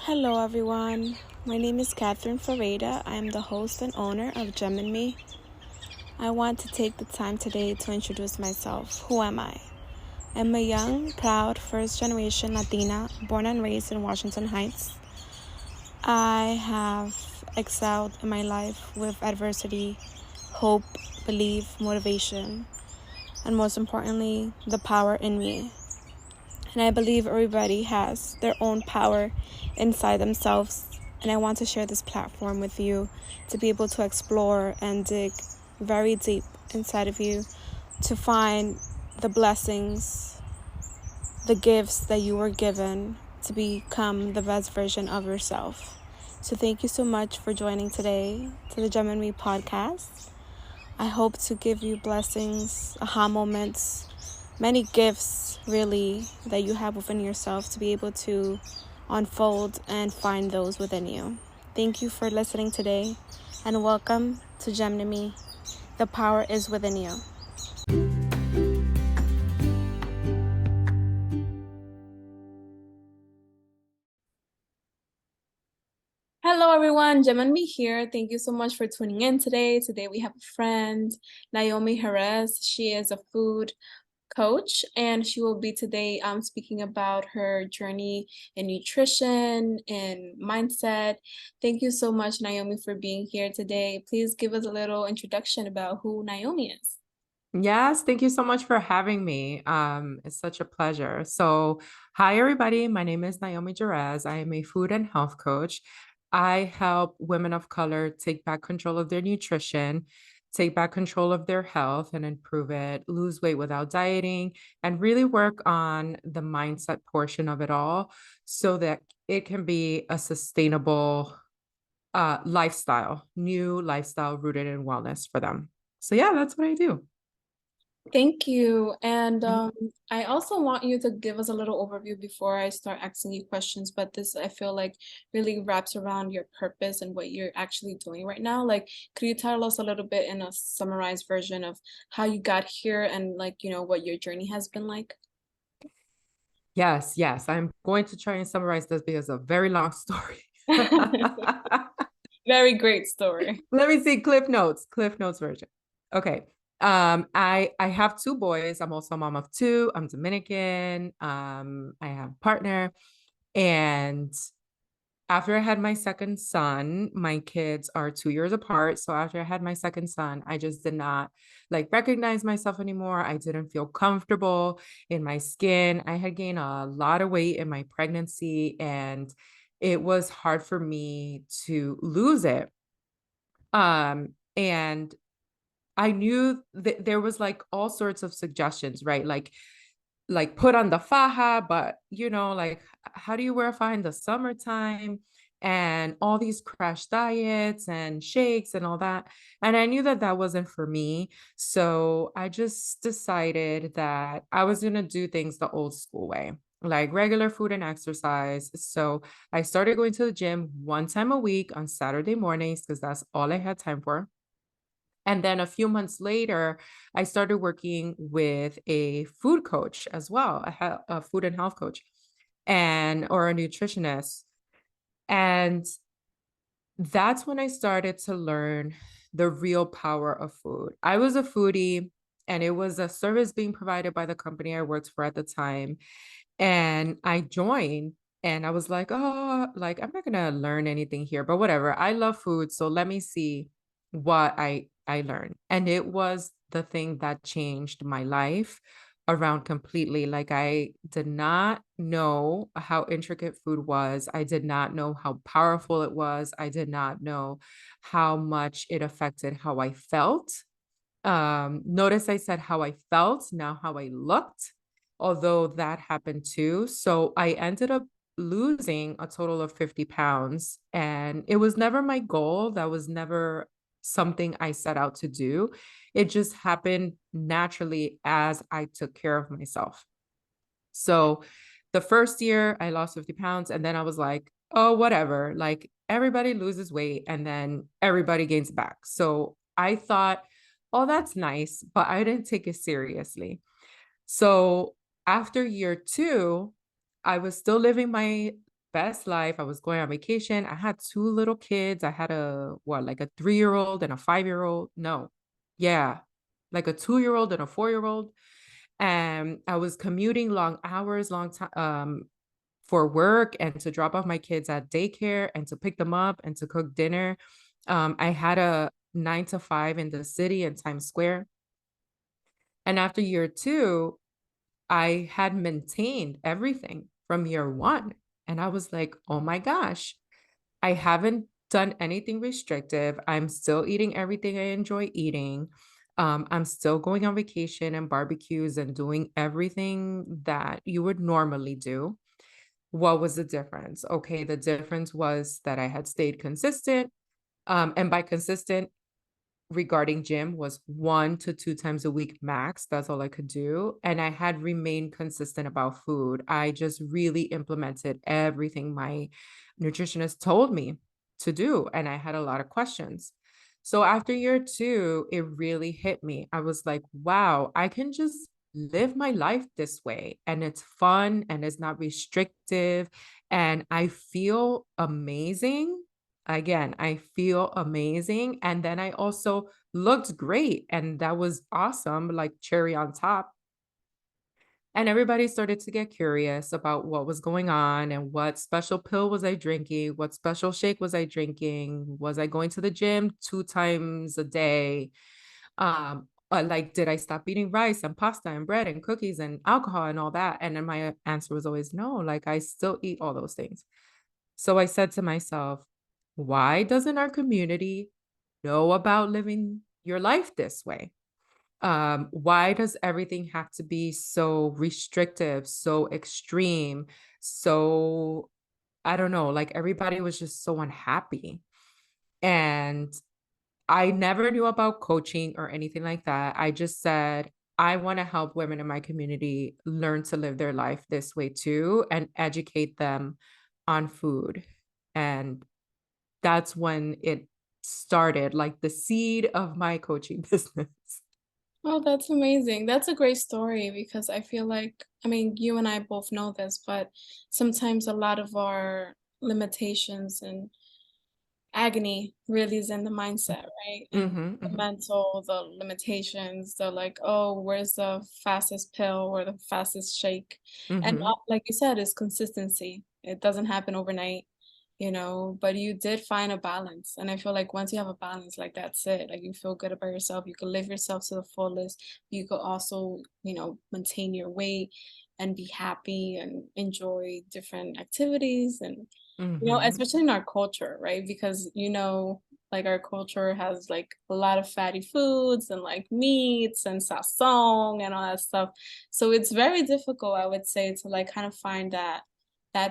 Hello, everyone. My name is Catherine Ferreira. I am the host and owner of Gem and Me. I want to take the time today to introduce myself. Who am I? I'm a young, proud, first-generation Latina born and raised in Washington Heights. I have excelled in my life with adversity, hope, belief, motivation, and most importantly, the power in me. And I believe everybody has their own power inside themselves. And I want to share this platform with you to be able to explore and dig very deep inside of you to find the blessings, the gifts that you were given to become the best version of yourself. So thank you so much for joining today to the Gem and Me podcast. I hope to give you blessings, aha moments, many gifts really that you have within yourself to be able to unfold and find those within you. Thank you for listening today and welcome to Gem to Me. The power is within you. Hello everyone, Gem and Me here. Thank you so much for tuning in today. Today we have a friend, Naihomy Jerez. She is a food coach, and she will be today speaking about her journey in nutrition and mindset. Thank you so much, Naihomy, for being here today. Please give us a little introduction about who Naihomy is. Yes, thank you so much for having me. It's such a pleasure. So, hi everybody. My name is Naihomy Jerez. I am a food and health coach. I help women of color take back control of their nutrition, take back control of their health and improve it, lose weight without dieting, and really work on the mindset portion of it all so that it can be a sustainable lifestyle, new lifestyle rooted in wellness for them. So, yeah, that's what I do. Thank you. And I also want you to give us a little overview before I start asking you questions, but this I feel like really wraps around your purpose and what you're actually doing right now. Like, could you tell us a little bit in a summarized version of how you got here and what your journey has been like? Yes, yes. I'm going to try and summarize this because it's a very long story. Very great story. Let me see Cliff Notes version. Okay. I have two boys. I'm also a mom of two. I'm Dominican. I have a partner. And after I had my second son, my kids are 2 years apart. So after I had my second son, I just did not recognize myself anymore. I didn't feel comfortable in my skin. I had gained a lot of weight in my pregnancy, and it was hard for me to lose it. And I knew that there was all sorts of suggestions, right? Like put on the faja, but how do you wear a faja in the summertime? And all these crash diets and shakes and all that. And I knew that that wasn't for me. So I just decided that I was going to do things the old school way, like regular food and exercise. So I started going to the gym one time a week on Saturday mornings because that's all I had time for. And then a few months later, I started working with a food coach as well, a food and health coach, and or a nutritionist. And that's when I started to learn the real power of food. I was a foodie, and it was a service being provided by the company I worked for at the time. And I joined, and I was like, oh, I'm not gonna learn anything here, but whatever. I love food, so let me see what I learned. And it was the thing that changed my life around completely. Like, I did not know how intricate food was. I did not know how powerful it was. I did not know how much it affected how I felt. Notice I said how I felt, now how I looked, although that happened too. So I ended up losing a total of 50 pounds, and it was never my goal. That was never something I set out to do. It just happened naturally as I took care of myself. So the first year I lost 50 pounds, and then I was like, oh, whatever. Like, everybody loses weight and then everybody gains back. So I thought, oh, that's nice, but I didn't take it seriously. So after year two, I was still living my best life. I was going on vacation. I had two little kids. I had like a 3-year-old and a 5-year-old. No, yeah, like a 2-year-old and a 4-year-old. And I was commuting long hours, long time, for work and to drop off my kids at daycare and to pick them up and to cook dinner. I had a 9 to 5 in the city in Times Square. And after year two, I had maintained everything from year one. And I was like, oh my gosh, I haven't done anything restrictive. I'm still eating everything I enjoy eating. I'm still going on vacation and barbecues and doing everything that you would normally do. What was the difference? Okay, the difference was that I had stayed consistent. And by consistent, regarding gym was 1 to 2 times a week max. That's all I could do. And I had remained consistent about food. I just really implemented everything my nutritionist told me to do. And I had a lot of questions. So after year two, it really hit me. I was like, wow, I can just live my life this way. And it's fun and it's not restrictive. And I feel amazing. Again, I feel amazing. And then I also looked great. And that was awesome, like cherry on top. And everybody started to get curious about what was going on and what special pill was I drinking? What special shake was I drinking? Was I going to the gym 2 times a day? Like, did I stop eating rice and pasta and bread and cookies and alcohol and all that? And then my answer was always no, like I still eat all those things. So I said to myself, why doesn't our community know about living your life this way? Why does everything have to be so restrictive, so extreme, so I don't know, like everybody was just so unhappy. And I never knew about coaching or anything like that. I just said, I want to help women in my community learn to live their life this way too and educate them on food. And that's when it started, like the seed of my coaching business. Oh, that's amazing. That's a great story because I feel like, I mean, you and I both know this, but sometimes a lot of our limitations and agony really is in the mindset, right? And Mm-hmm, the mm-hmm, mental, the limitations, the like, oh, where's the fastest pill or the fastest shake? And mm-hmm. like you said, it's consistency. It doesn't happen overnight, but you did find a balance. And I feel like once you have a balance, like that's it. Like you feel good about yourself. You can live yourself to the fullest. You could also, maintain your weight and be happy and enjoy different activities and Mm-hmm. especially in our culture, right? Because, like our culture has like a lot of fatty foods and like meats and sazon and all that stuff. So it's very difficult, I would say, to like kind of find that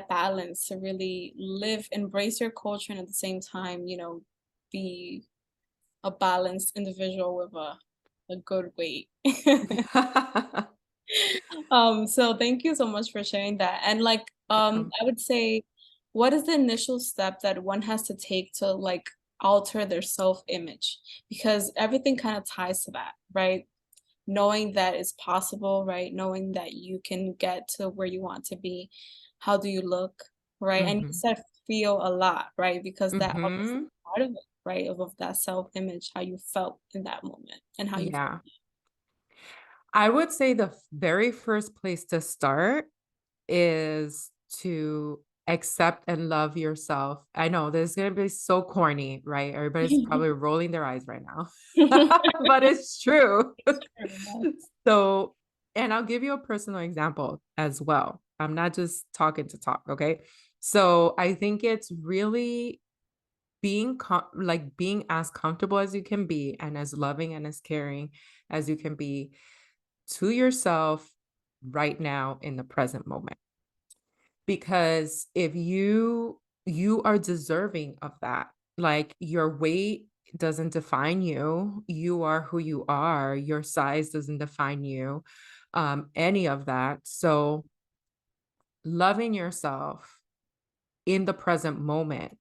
balance to really live, embrace your culture and at the same time, be a balanced individual with a good weight. So thank you so much for sharing that. And like, Welcome. I would say, what is the initial step that one has to take to like alter their self-image? Because everything kind of ties to that, right? Knowing that it's possible, right? Knowing that you can get to where you want to be. How do you look, right? And you Mm-hmm. said feel a lot, right? Because that obviously Mm-hmm. is part of it, right? Of that self-image, how you felt in that moment and how you. Yeah. I would say the very first place to start is to accept and love yourself. I know this is going to be so corny, right? Everybody's probably rolling their eyes right now, but it's true. It's true. So, and I'll give you a personal example as well. I'm not just talking to talk, okay? So, I think it's really being as comfortable as you can be and as loving and as caring as you can be to yourself right now in the present moment. Because if you are deserving of that. Like your weight doesn't define you. You are who you are. Your size doesn't define you. Any of that. So loving yourself in the present moment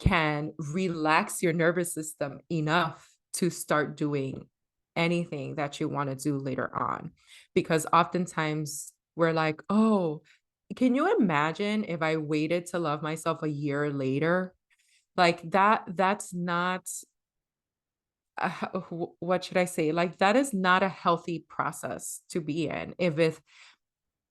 can relax your nervous system enough to start doing anything that you want to do later on. Because oftentimes we're like, oh, can you imagine if I waited to love myself a year later? Like that's not what should I say? Like that is not a healthy process to be in. If it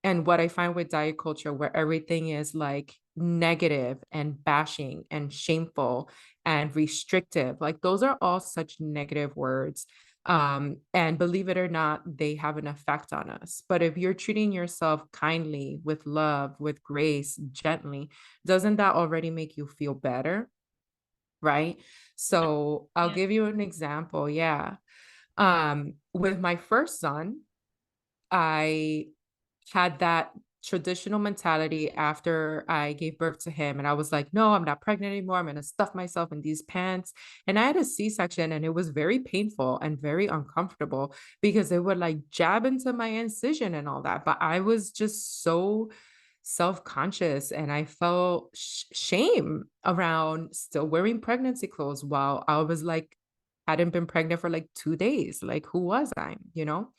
and what I find with diet culture, where everything is like negative and bashing and shameful and restrictive, like those are all such negative words. And believe it or not, they have an effect on us. But if you're treating yourself kindly, with love, with grace, gently, doesn't that already make you feel better? Right. So I'll Yeah. give you an example. Yeah. With my first son, I had that traditional mentality after I gave birth to him. And I was like, no, I'm not pregnant anymore. I'm going to stuff myself in these pants. And I had a C-section and it was very painful and very uncomfortable because it would like jab into my incision and all that. But I was just so self-conscious and I felt shame around still wearing pregnancy clothes while I was like, hadn't been pregnant for like 2 days. Like, who was I, you know?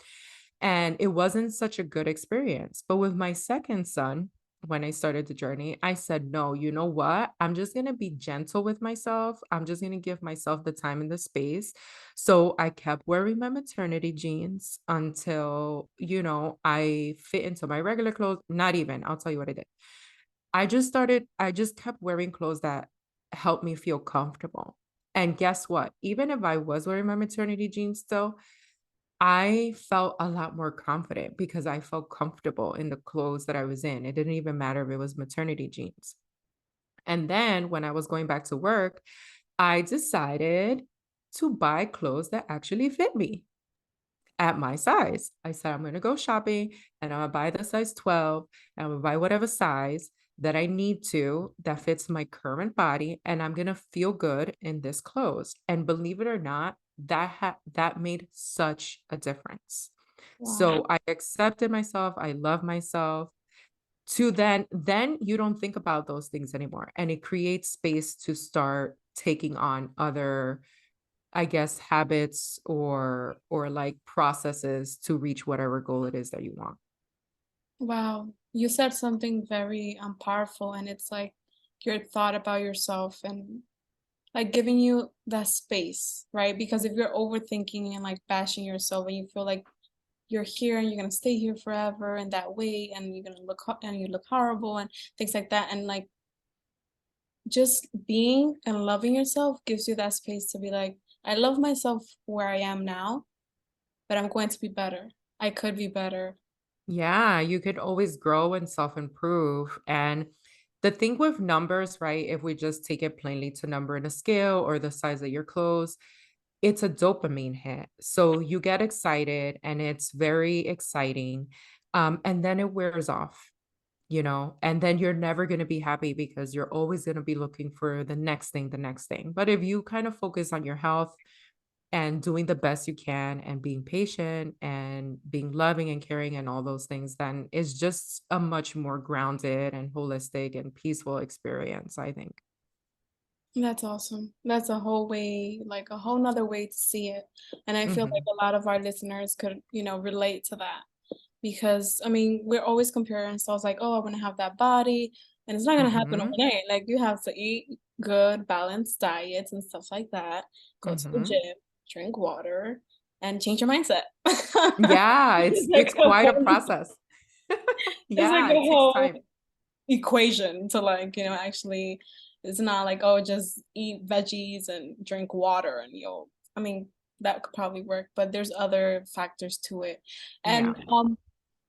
And it wasn't such a good experience. But with my second son, when I started the journey, I said, no, you know what? I'm just going to be gentle with myself. I'm just going to give myself the time and the space. So I kept wearing my maternity jeans until, I fit into my regular clothes. Not even, I'll tell you what I did. I just kept wearing clothes that helped me feel comfortable. And guess what? Even if I was wearing my maternity jeans still, I felt a lot more confident because I felt comfortable in the clothes that I was in. It didn't even matter if it was maternity jeans. And then when I was going back to work, I decided to buy clothes that actually fit me at my size. I said, I'm going to go shopping and I'm going to buy the size 12 and I'm going to buy whatever size that I need to that fits my current body. And I'm going to feel good in this clothes. And believe it or not, that made such a difference. Wow. So I accepted myself. I love myself. To then you don't think about those things anymore. And it creates space to start taking on other, I guess, habits or like processes to reach whatever goal it is that you want. Wow. You said something very powerful, and it's like your thought about yourself and like giving you that space, right? Because if you're overthinking and like bashing yourself and you feel like you're here and you're gonna stay here forever and that way and you're gonna and you look horrible and things like that, and like just being and loving yourself gives you that space to be like, I love myself where I am now, but I'm going to be better. I could be better. Yeah, you could always grow and self-improve. And the thing with numbers, right? If we just take it plainly to number in a scale or the size of your clothes, it's a dopamine hit. So you get excited and it's very exciting. And then it wears off, and then you're never going to be happy because you're always going to be looking for the next thing, the next thing. But if you kind of focus on your health and doing the best you can and being patient and being loving and caring and all those things, then it's just a much more grounded and holistic and peaceful experience, I think. That's awesome. That's a whole way, like a whole nother way to see it. And I feel like Hmm. a lot of our listeners could, relate to that. Because I mean, we're always comparing ourselves like, oh, I want to have that body. And it's not gonna happen Hmm. overnight. Like you have to eat good, balanced diets and stuff like that. Go to the Hmm. gym, drink water, and change your mindset. Yeah, It's like it's a quite a whole process. it's like Yeah, a it takes whole time. equation to like, actually it's not like, oh, just eat veggies and drink water and you'll I mean, that could probably work, but there's other factors to it. Yeah. And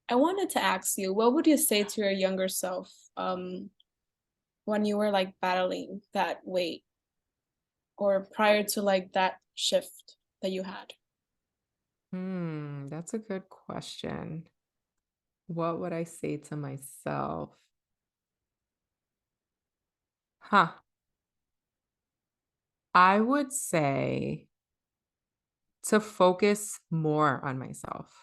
I wanted to ask you, what would you say to your younger self when you were like battling that weight or prior to like that shift that you had? That's a good question. What would I say to myself? Huh. I would say to focus more on myself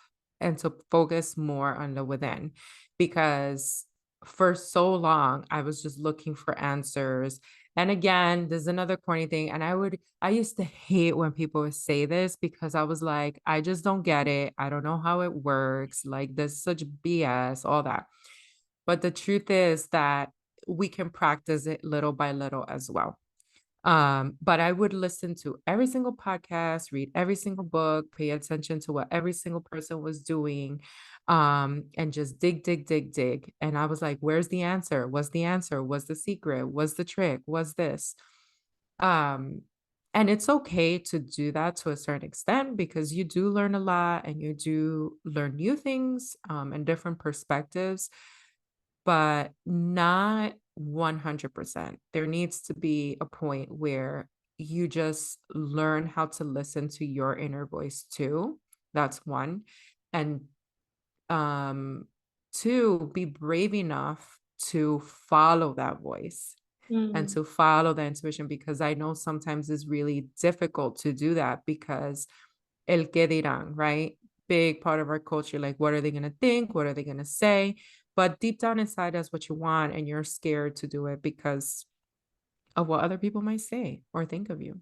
and to focus more on the within because for so long I was just looking for answers. And again, there's another corny thing. And I used to hate when people would say this because I was like, I just don't get it. I don't know how it works. Like, this is such BS, all that. But the truth is that we can practice it little by little as well. But I would listen to every single podcast, read every single book, pay attention to what every single person was doing, and just dig, dig, dig, dig. And I was like, where's the answer? What's the answer? What's the secret? What's the trick? What's this? Um, and it's okay to do that to a certain extent because you do learn a lot and you do learn new things, and different perspectives, but not 100%. There needs to be a point where you just learn how to listen to your inner voice too. That's one. And um, two, be brave enough to follow that voice and Mm. to follow the intuition, because I know sometimes it's really difficult to do that because el que dirán, right? Big part of our culture. Like, what are they going to think? What are they going to say? But deep down inside, that's what you want. And you're scared to do it because of what other people might say or think of you.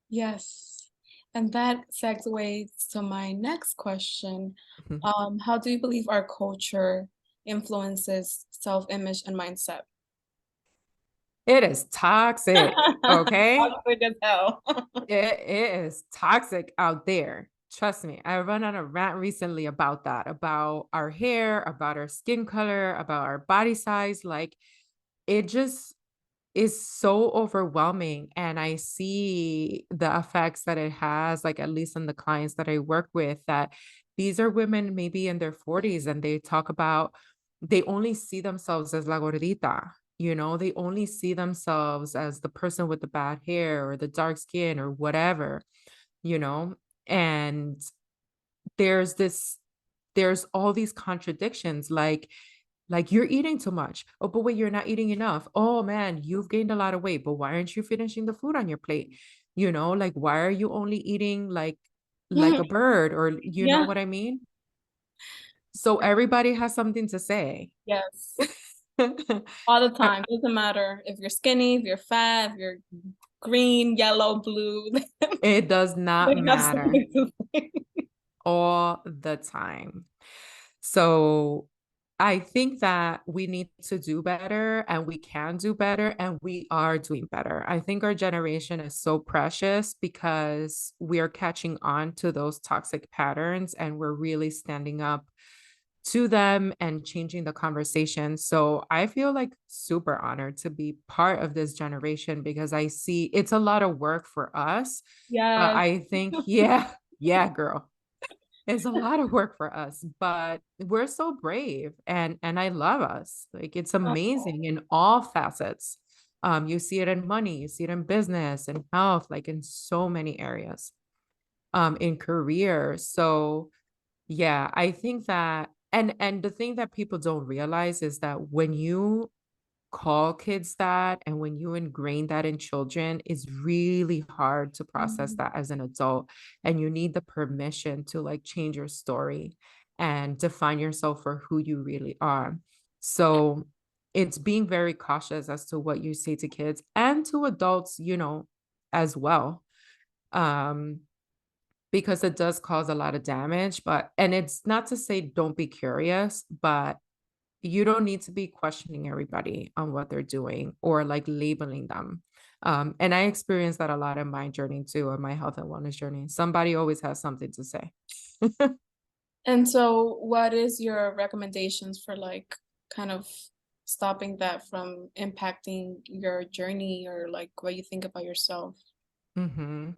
Yes. And that segues to my next question. Mhm. How do you believe our culture influences self-image and mindset? It is toxic. Okay. Toxic as hell. It is toxic out there. Trust me. I run on a rant recently about that, about our hair, about our skin color, about our body size. Like, it just is so overwhelming. And I see the effects that it has, like, at least in the clients that I work with, that these are women maybe in their 40s and they talk about, they only see themselves as la gordita. They only see themselves as the person with the bad hair or the dark skin or whatever, you know, and there's this, there's all these contradictions, like you're eating too much. Oh, but wait, you're not eating enough. Oh man, you've gained a lot of weight, but why aren't you finishing the food on your plate? Like, why are you only eating like a bird, or you know Yeah. what I mean? So everybody has something to say. Yes. All the time. Doesn't matter if you're skinny, if you're fat, if you're green, yellow, blue. It does not They have matter something to say. all the time. So I think that we need to do better and we can do better and we are doing better. I think our generation is so precious because we are catching on to those toxic patterns and we're really standing up to them and changing the conversation. So I feel like super honored to be part of this generation because I see it's a lot of work for us. But Yes. I think, yeah, yeah, girl, it's a lot of work for us, but we're so brave and I love us. Like, it's amazing in all facets. You see it in money, you see it in business and health, like in so many areas, in career. So yeah, I think that, and the thing that people don't realize is that when you call kids that and when you ingrain that in children, it's really hard to process Mhm. that as an adult, and you need the permission to like change your story and define yourself for who you really are. So it's being very cautious as to what you say to kids and to adults, as well, um because it does cause a lot of damage. But and it's not to say don't be curious, but you don't need to be questioning everybody on what they're doing or like labeling them. And I experienced that a lot in my journey too, in my health and wellness journey. Somebody always has something to say. And so what is your recommendations for like kind of stopping that from impacting your journey or like what you think about yourself? Mhm.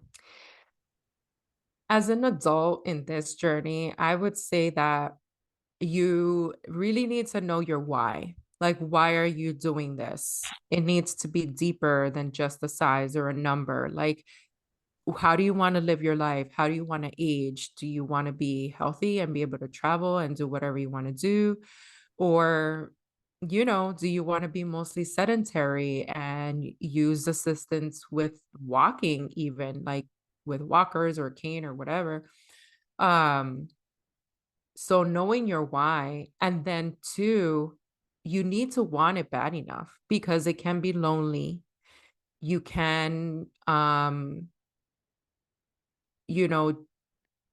As an adult in this journey, I would say that you really need to know your why. Like, why are you doing this? It needs to be deeper than just a size or a number. Like, how do you want to live your life? How do you want to age? Do you want to be healthy and be able to travel and do whatever you want to do? Or, do you want to be mostly sedentary and use assistance with walking, even like with walkers or cane or whatever? Um, so knowing your why, and then two, you need to want it bad enough because it can be lonely. You can, you know,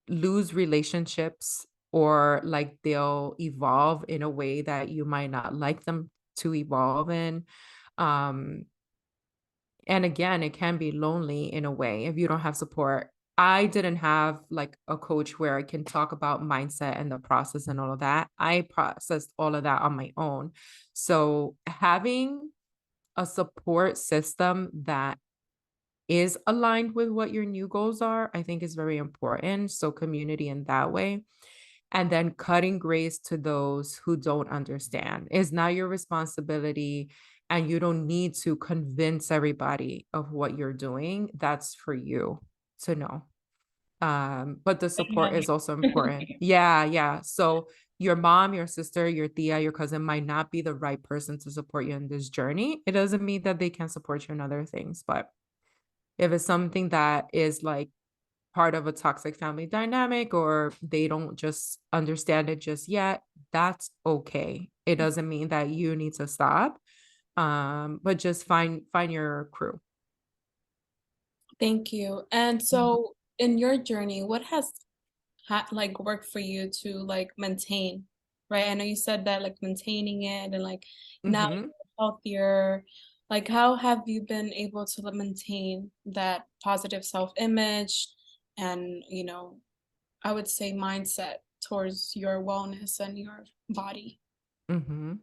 lose relationships or like they'll evolve in a way that you might not like them to evolve in. Um, and again, it can be lonely in a way if you don't have support. I didn't have like a coach where I can talk about mindset and the process and all of that. I processed all of that on my own. So having a support system that is aligned with what your new goals are, I think is very important. So community in that way. And then cutting grace to those who don't understand is not your responsibility. And you don't need to convince everybody of what you're doing. That's for you to know. But the support is also important. Yeah, yeah. So your mom, your sister, your tia, your cousin might not be the right person to support you in this journey. It doesn't mean that they can support you in other things, but if it's something that is like part of a toxic family dynamic or they don't just understand it just yet, that's okay. It doesn't mean that you need to stop. But just find your crew. Thank you. And so in your journey, what has like worked for you to like maintain, right? I know you said that like maintaining it and like now Mm-hmm. you're healthier. Like how have you been able to maintain that positive self-image and, I would say mindset towards your wellness and your body? Mm-hmm.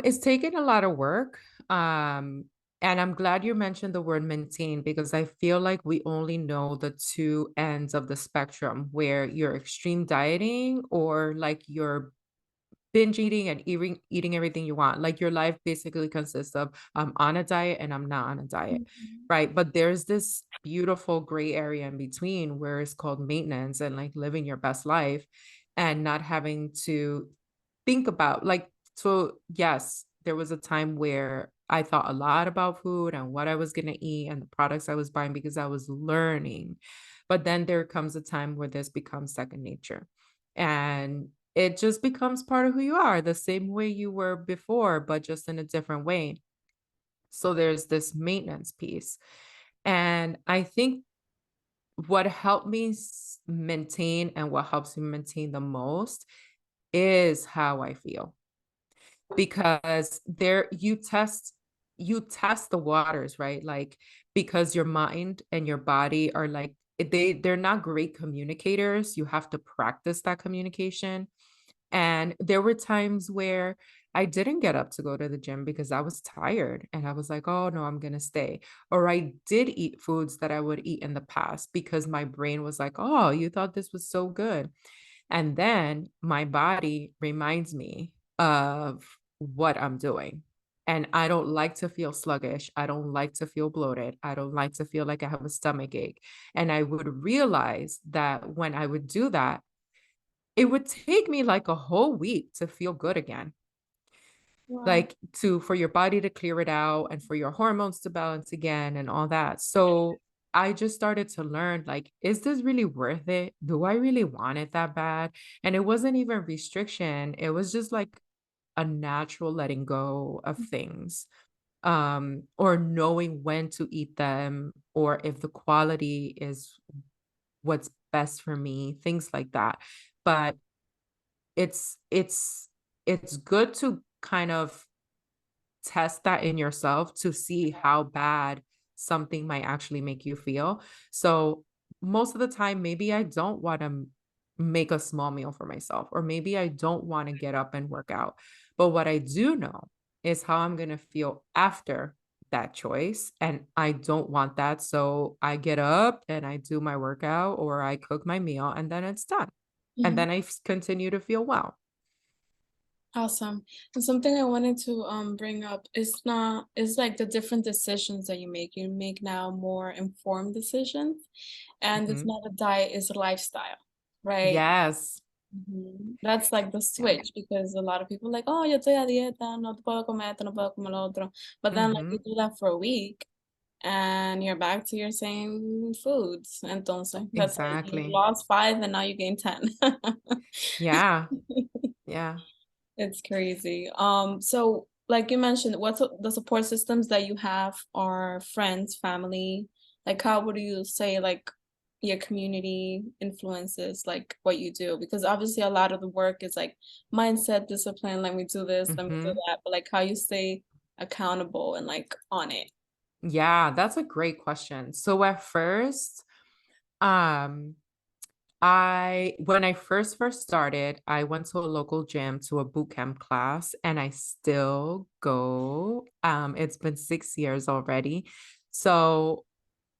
It's taken a lot of work. And I'm glad you mentioned the word maintain because I feel like we only know the two ends of the spectrum where you're extreme dieting or like you're binge eating and eating everything you want. Like your life basically consists of I'm on a diet and I'm not on a diet, Mhm. right? But there's this beautiful gray area in between where it's called maintenance and like living your best life and not having to think about like so yes, there was a time where I thought a lot about food and what I was going to eat and the products I was buying because I was learning. But then there comes a time where this becomes second nature. And it just becomes part of who you are, the same way you were before, but just in a different way. So there's this maintenance piece. And I think what helped me maintain and what helps me maintain the most is how I feel because there you test the waters, right? Like because your mind and your body are like they're not great communicators. You have to practice that communication. And there were times where I didn't get up to go to the gym because I was tired and I was like, oh no, I'm going to stay. Or I did eat foods that I would eat in the past because my brain was like, oh, you thought this was so good. And then my body reminds me of what I'm doing. And I don't like to feel sluggish. I don't like to feel bloated. I don't like to feel like I have a stomach ache. And I would realize that when I would do that, it would take me like a whole week to feel good again. Wow. Like to for your body to clear it out and for your hormones to balance again and all that. So I just started to learn like, is this really worth it? Do I really want it that bad? And it wasn't even restriction. It was just like a natural letting go of things. Or knowing when to eat them or if the quality is what's best for me, things like that. But it's it's it's good to kind of test that in yourself to see how bad something might actually make you feel. So most of the time, maybe I don't want to make a small meal for myself, or maybe I don't want to get up and work out. But what I do know is how I'm going to feel after that choice. And I don't want that. So I get up and I do my workout or I cook my meal and then it's done. And Mhm. then I continue to feel well. Awesome. And something I wanted to bring up is like the different decisions that you make. You make now more informed decisions, and it's Mhm. not a diet, it's a lifestyle, right? Yes. That's like the Yeah. switch because a lot of people like, oh, yo estoy a dieta, no puedo comer esto, no puedo comer lo otro. But then like you Mhm. do that for a week and you're back to your same foods. Entonces, that's like you Exactly. lost 5 and now you gain 10. Yeah. Yeah. It's crazy. So like you mentioned, the support systems that you have are friends, family. Like how would you say like your community influences like what you do? Because obviously a lot of the work is like mindset, discipline, let me do this, let me do Mhm. that, but like how you stay accountable and like on it. Yeah, that's a great question. So at first, um, I when I first started, I went to a local gym to a boot camp class, and I still go. It's been 6 years already. So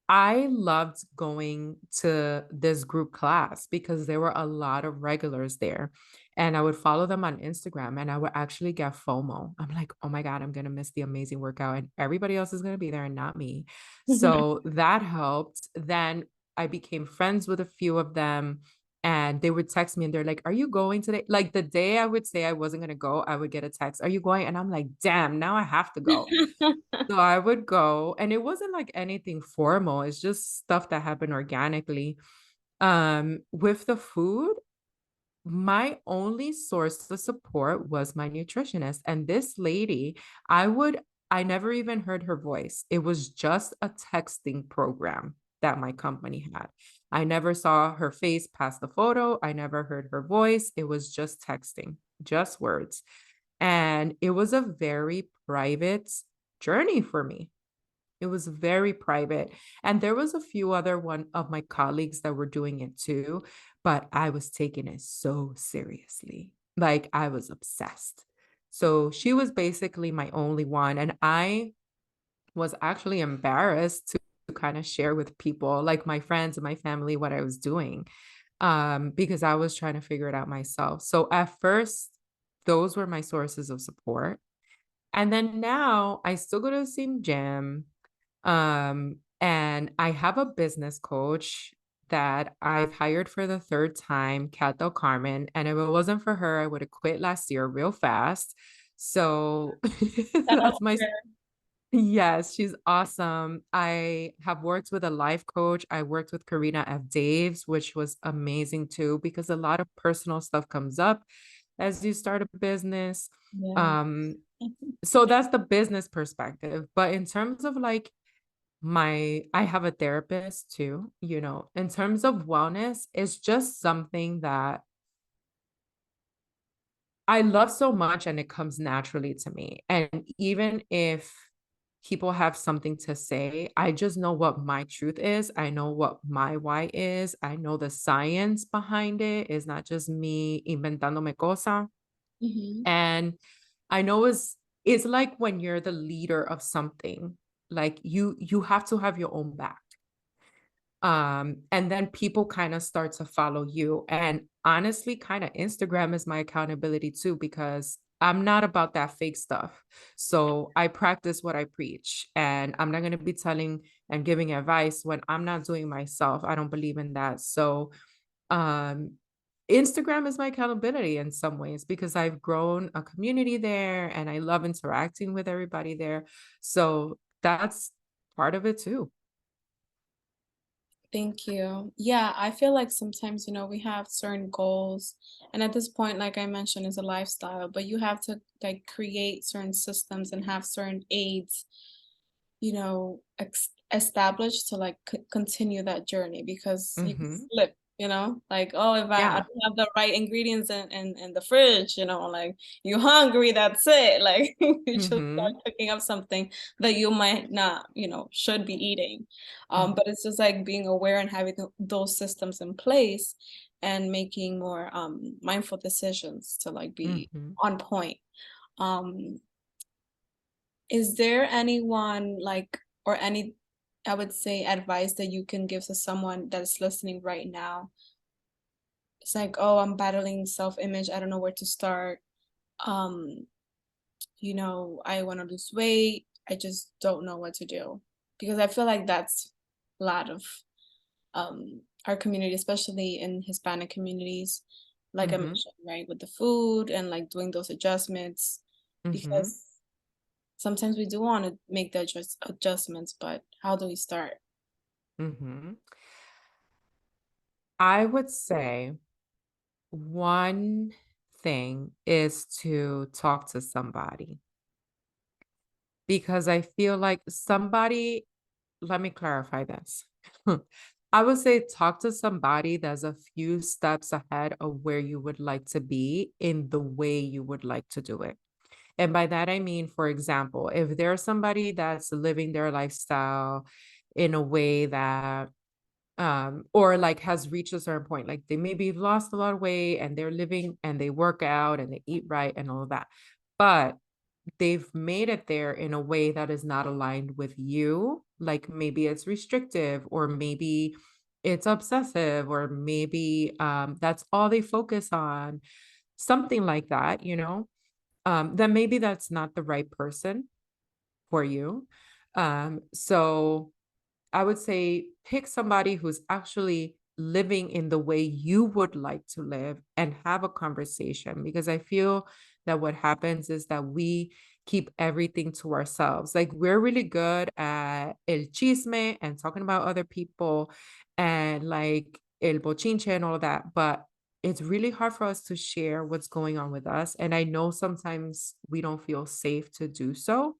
I loved going to this group class because there were a lot of regulars there. And I would follow them on Instagram and I would actually get FOMO. I'm like, oh my God, I'm going to miss the amazing workout and everybody else is going to be there and not me. So that helped. Then I became friends with a few of them and they would text me and they're like, are you going today? Like the day I would say I wasn't going to go, I would get a text, are you going? And I'm like, damn, now I have to go. So I would go, and it wasn't like anything formal. It's just stuff that happened organically. With the food, my only source of support was my nutritionist. And this lady, I never even heard her voice. It was just a texting program that my company had. I never saw her face past the photo. I never heard her voice. It was just texting, just words. And it was a very private journey for me. It was very private. And there was a few other one of my colleagues that were doing it too, but I was taking it so seriously. Like I was obsessed. So she was basically my only one. And I was actually embarrassed to kind of share with people, like my friends and my family, what I was doing, because I was trying to figure it out myself. So at first, those were my sources of support. And then now I still go to the same gym. And I have a business coach that I've hired for the third time, Kat Del Carmen. And if it wasn't for her, I would have quit last year real fast. So Shout out that's my, to yes, she's awesome. I have worked with a life coach. I worked with Karina F. Daves, which was amazing too, because a lot of personal stuff comes up as you start a business. yeah. Um, so that's the business perspective. But in terms of like I have a therapist too, in terms of wellness, it's just something that I love so much and it comes naturally to me. And even if people have something to say, I just know what my truth is. I know what my why is. I know the science behind it. It's not just me inventándome cosa. Mhm. And I know it's like when you're the leader of something, like you have to have your own back. And then people kind of start to follow you. And honestly, kind of Instagram is my accountability too, because I'm not about that fake stuff. So I practice what I preach, and I'm not going to be telling and giving advice when I'm not doing myself. I don't believe in that. So um Instagram is my accountability in some ways because I've grown a community there and I love interacting with everybody there. So that's part of it too. Thank you. Yeah, I feel like sometimes, we have certain goals, and at this point, like I mentioned, is a lifestyle, but you have to like create certain systems and have certain aids, established to like continue that journey because you can Hmm. slip, like, oh, if I Yeah. don't have the right ingredients in the fridge, like you hungry, that's it. Like you just start Hmm. cooking up something that you might not, should be eating. Hmm. But it's just like being aware and having those systems in place and making more mindful decisions to like be Hmm. on point. Um, is there anyone like or any I would say advice that you can give to someone that is listening right now? It's like, oh, I'm battling self-image. I don't know where to start. Um, I want to lose weight. I just don't know what to do. Because I feel like that's a lot of our community, especially in Hispanic communities, like I Hmm. mentioned, right, with the food and like doing those adjustments. Hmm. Because sometimes we do want to make the adjustments, but how do we start? Hmm. I would say one thing is to talk to somebody because I feel like let me clarify this. I would say talk to somebody that's a few steps ahead of where you would like to be in the way you would like to do it. And by that, I mean, for example, if there's somebody that's living their lifestyle in a way that, or like has reached a certain point, like they maybe lost a lot of weight and they're living and they work out and they eat right and all of that. But they've made it there in a way that is not aligned with you. Like maybe it's restrictive, or maybe it's obsessive, or maybe that's all they focus on, something like that, then maybe that's not the right person for you. So I would say pick somebody who's actually living in the way you would like to live and have a conversation, because I feel that what happens is that we keep everything to ourselves. Like we're really good at el chisme and talking about other people and like el bochinche and all of that, but it's really hard for us to share what's going on with us. And I know sometimes we don't feel safe to do so,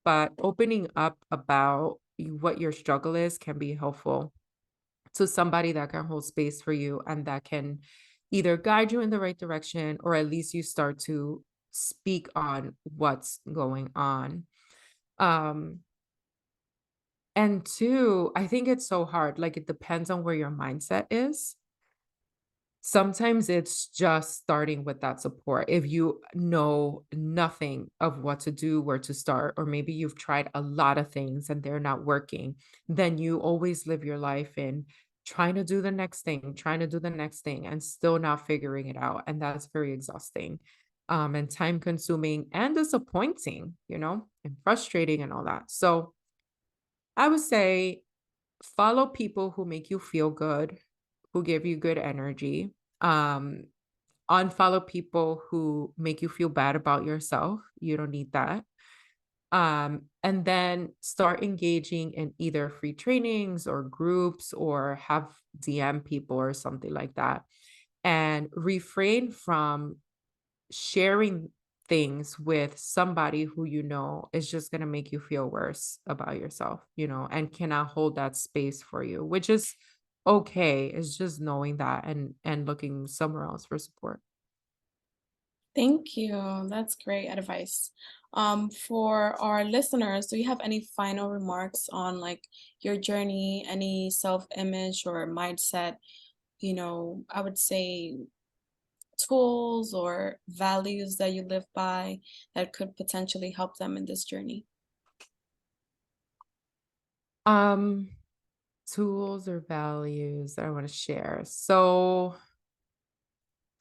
but opening up about what your struggle is can be helpful to somebody that can hold space for you and that can either guide you in the right direction, or at least you start to speak on what's going on. Um, and two, I think it's so hard. Like it depends on where your mindset is. Sometimes it's just starting with that support. If you know nothing of what to do, where to start, or maybe you've tried a lot of things and they're not working, then you always live your life in trying to do the next thing, trying to do the next thing, and still not figuring it out. And that's very exhausting, and time consuming and disappointing, and frustrating and all that. So I would say follow people who make you feel good, who give you good energy. Um, Unfollow people who make you feel bad about yourself. You don't need that. And then start engaging in either free trainings or groups, or have DM people or something like that. And refrain from sharing things with somebody who is just going to make you feel worse about yourself, and cannot hold that space for you, which is okay. It's just knowing that and looking somewhere else for support. Thank you. That's great advice. For our listeners, do you have any final remarks on like your journey, any self-image or mindset, I would say tools or values that you live by that could potentially help them in this journey? Um, Tools or values that I want to share. So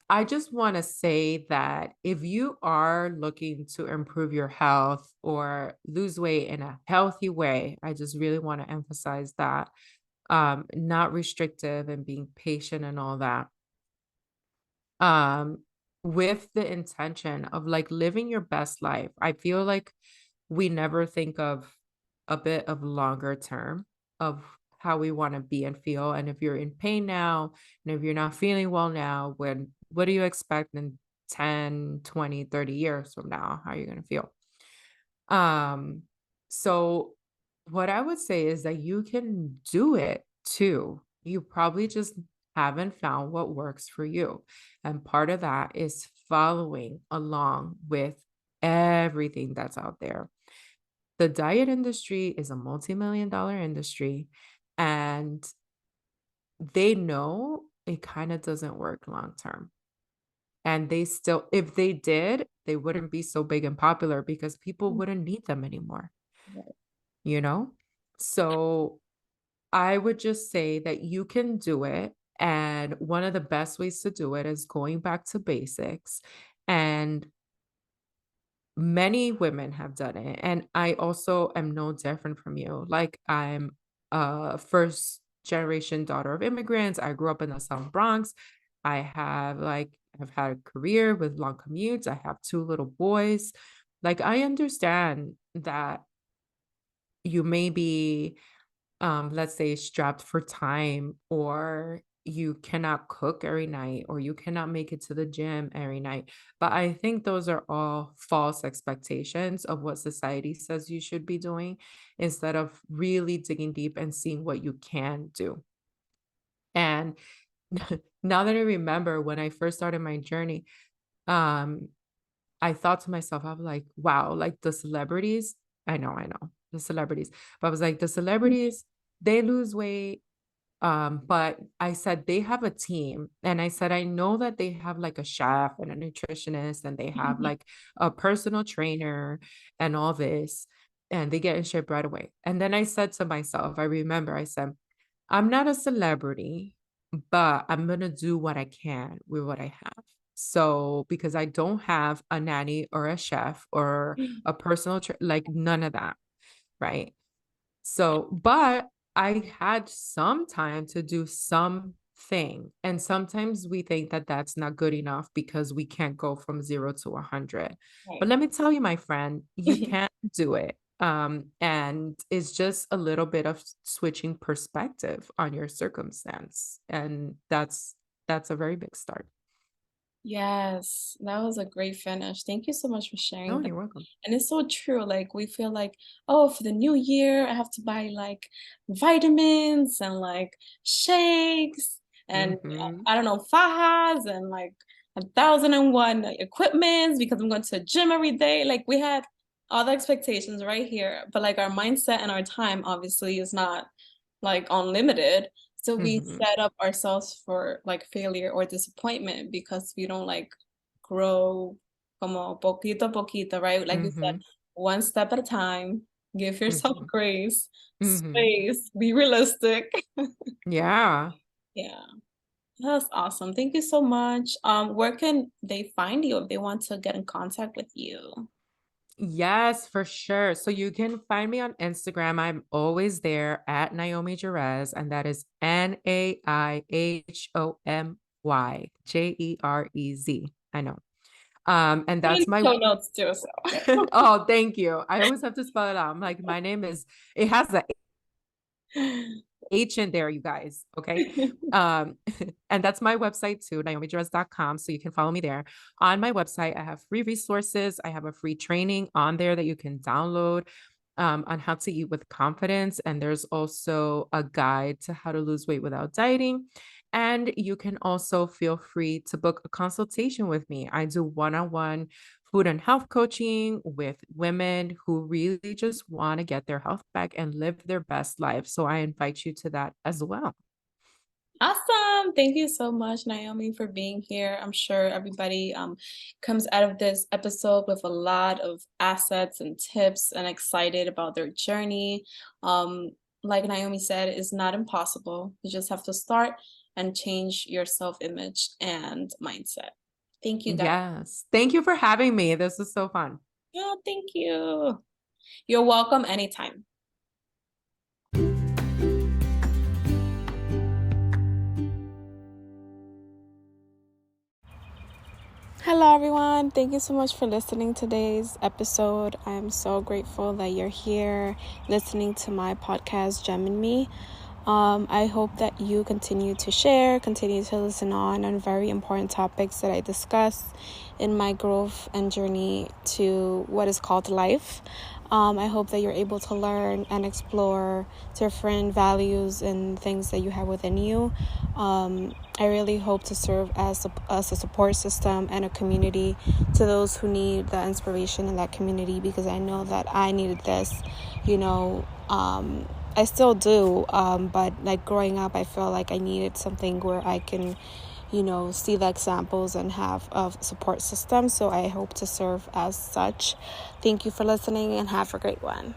I just want to say that if you are looking to improve your health or lose weight in a healthy way, I just really want to emphasize that, not restrictive and being patient and all that. Um, with the intention of like living your best life. I feel like we never think of a bit of longer term of how we want to be and feel. And if you're in pain now, and if you're not feeling well now, what do you expect in 10, 20, 30 years from now? How are you going to feel? Um, so what I would say is that you can do it too. You probably just haven't found what works for you. And part of that is following along with everything that's out there. The diet industry is a multi-million dollar industry, and they know it kind of doesn't work long term. And they still, if they did, they wouldn't be so big and popular because people wouldn't need them anymore, Right. you know? So I would just say that you can do it. And one of the best ways to do it is going back to basics. And many women have done it. And I also am no different from you. Like I'm a first generation daughter of immigrants. I grew up in the South Bronx. I've had a career with long commutes. I have two little boys. Like I understand that you may be, let's say, strapped for time, or you cannot cook every night, or you cannot make it to the gym every night. But I think those are all false expectations of what society says you should be doing, instead of really digging deep and seeing what you can do. And now that I remember when I first started my journey, um, I thought to myself, I was like, wow, like the celebrities, I know, the celebrities, but I was like, the celebrities, they lose weight. But I said they have a team, and I said, I know that they have like a chef and a nutritionist, and they have like a personal trainer and all this, and they get in shape right away. And then I said to myself, I remember I said, I'm not a celebrity, but I'm gonna do what I can with what I have. So because I don't have a nanny or a chef or a personal like none of that, right? So, but I had some time to do something. And sometimes we think that that's not good enough because we can't go from 0 to 100. But Right. let me tell you, my friend, you can't do it. And it's just a little bit of switching perspective on your circumstance. And that's a very big start. Yes, that was a great finish. Thank you so much for Oh, sharing that. you're welcome. And it's so true. Like we feel like, oh, for the new year, I have to buy like vitamins and like shakes and Mm-hmm. I don't know, fajas and like 1,001 equipments because I'm going to the gym every day. Like we had all the expectations right here, but like our mindset and our time obviously is not like unlimited. So we Mm-hmm. set up ourselves for like failure or disappointment because we don't like grow como poquito a poquito, right? Like you said, Mm-hmm. one step at a time, give yourself Mm-hmm. grace, Mm-hmm. space, be realistic. Yeah. Yeah, that's awesome. Thank you so much. Where can they find you if they want to get in contact with you? Yes, for sure. So you can find me on Instagram. I'm always there at Naihomy Jerez, and that is Naihomy Jerez. I know. And Put in that's my show notes too, so. oh, thank you. I always have to spell it out. I'm like, my name is it has a H in there, you guys. Okay. Um, and that's my website too, naomijrez.com. So you can follow me there. On my website, I have free resources. I have a free training on there that you can download on how to eat with confidence. And there's also a guide to how to lose weight without dieting. And you can also feel free to book a consultation with me. I do one-on-one food and health coaching with women who really just want to get their health back and live their best life. So I invite you to that as well. Awesome. Thank you so much, Naomi, for being here. I'm sure everybody comes out of this episode with a lot of assets and tips and excited about their journey. Um, like Naomi said, it's not impossible. You just have to start and change your self-image and mindset. Thank you, guys. Yes. Thank you for having me. This was so fun. Yeah, thank you. You're welcome anytime. Hello, everyone. Thank you so much for listening to today's episode. I'm so grateful that you're here listening to my podcast, Gem and Me. I hope that you continue to share, continue to listen on very important topics that I discuss in my growth and journey to what is called life. I hope that you're able to learn and explore different values and things that you have within you. I really hope to serve as a support system and a community to those who need the inspiration in that community, because I know that I needed this, I still do, but like growing up, I felt like I needed something where I can, see the examples and have a support system. So I hope to serve as such. Thank you for listening and have a great one.